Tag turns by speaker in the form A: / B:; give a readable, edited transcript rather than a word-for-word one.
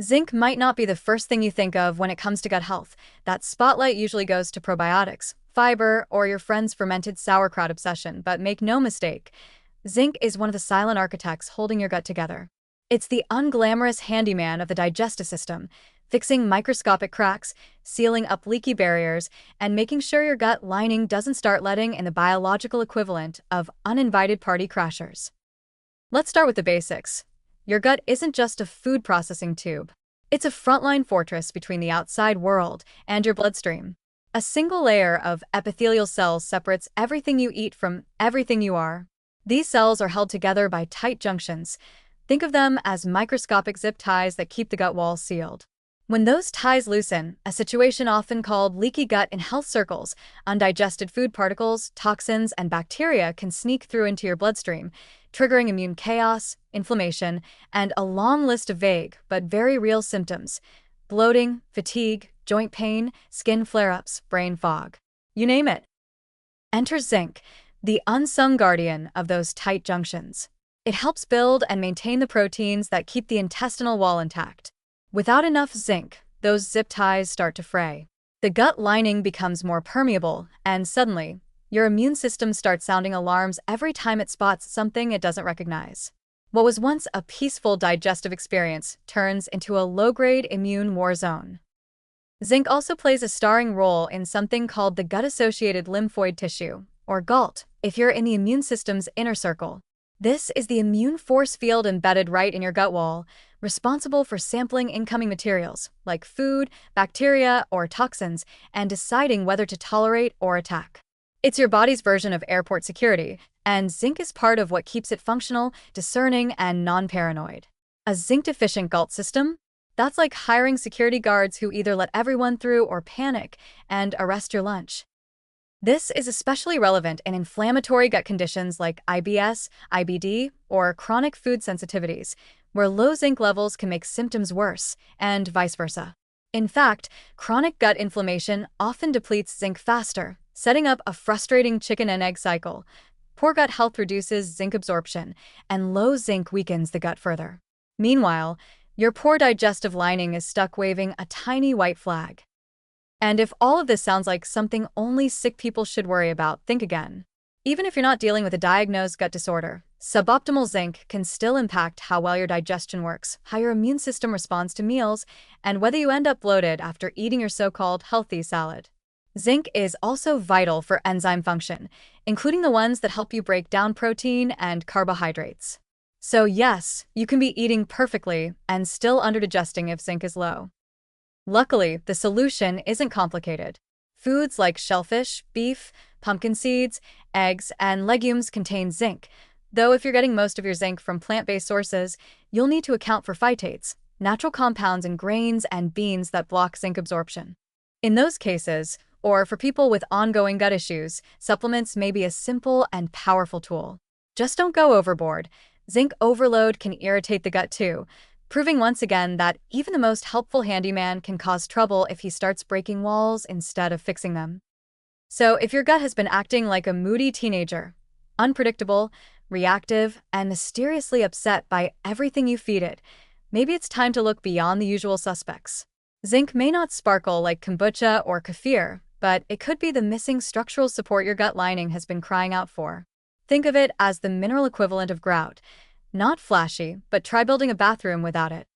A: Zinc might not be the first thing you think of when it comes to gut health. That spotlight usually goes to probiotics, fiber, or your friend's fermented sauerkraut obsession, but make no mistake, zinc is one of the silent architects holding your gut together. It's the unglamorous handyman of the digestive system, fixing microscopic cracks, sealing up leaky barriers, and making sure your gut lining doesn't start letting in the biological equivalent of uninvited party crashers. Let's start with the basics. Your gut isn't just a food processing tube. It's a frontline fortress between the outside world and your bloodstream. A single layer of epithelial cells separates everything you eat from everything you are. These cells are held together by tight junctions. Think of them as microscopic zip ties that keep the gut wall sealed. When those ties loosen, a situation often called leaky gut in health circles, undigested food particles, toxins, and bacteria can sneak through into your bloodstream, triggering immune chaos, inflammation, and a long list of vague but very real symptoms: bloating, fatigue, joint pain, skin flare-ups, brain fog. You name it. Enter zinc, the unsung guardian of those tight junctions. It helps build and maintain the proteins that keep the intestinal wall intact. Without enough zinc, those zip ties start to fray. The gut lining becomes more permeable, and suddenly, your immune system starts sounding alarms every time it spots something it doesn't recognize. What was once a peaceful digestive experience turns into a low-grade immune war zone. Zinc also plays a starring role in something called the gut-associated lymphoid tissue, or GALT, if you're in the immune system's inner circle. This is the immune force field embedded right in your gut wall, responsible for sampling incoming materials, like food, bacteria, or toxins, and deciding whether to tolerate or attack. It's your body's version of airport security, and zinc is part of what keeps it functional, discerning, and non-paranoid. A zinc-deficient GALT system? That's like hiring security guards who either let everyone through or panic and arrest your lunch. This is especially relevant in inflammatory gut conditions like IBS, IBD, or chronic food sensitivities, where low zinc levels can make symptoms worse, and vice versa. In fact, chronic gut inflammation often depletes zinc faster, setting up a frustrating chicken and egg cycle. Poor gut health reduces zinc absorption, and low zinc weakens the gut further. Meanwhile, your poor digestive lining is stuck waving a tiny white flag. And if all of this sounds like something only sick people should worry about, think again. Even if you're not dealing with a diagnosed gut disorder, suboptimal zinc can still impact how well your digestion works, how your immune system responds to meals, and whether you end up bloated after eating your so-called healthy salad. Zinc is also vital for enzyme function, including the ones that help you break down protein and carbohydrates. So yes, you can be eating perfectly and still underdigesting if zinc is low. Luckily, the solution isn't complicated. Foods like shellfish, beef, pumpkin seeds, eggs, and legumes contain zinc, though if you're getting most of your zinc from plant-based sources, you'll need to account for phytates, natural compounds in grains and beans that block zinc absorption. In those cases, or for people with ongoing gut issues, supplements may be a simple and powerful tool. Just don't go overboard. Zinc overload can irritate the gut too, proving once again that even the most helpful handyman can cause trouble if he starts breaking walls instead of fixing them. So if your gut has been acting like a moody teenager, unpredictable, reactive, and mysteriously upset by everything you feed it, maybe it's time to look beyond the usual suspects. Zinc may not sparkle like kombucha or kefir, but it could be the missing structural support your gut lining has been crying out for. Think of it as the mineral equivalent of grout. Not flashy, but try building a bathroom without it.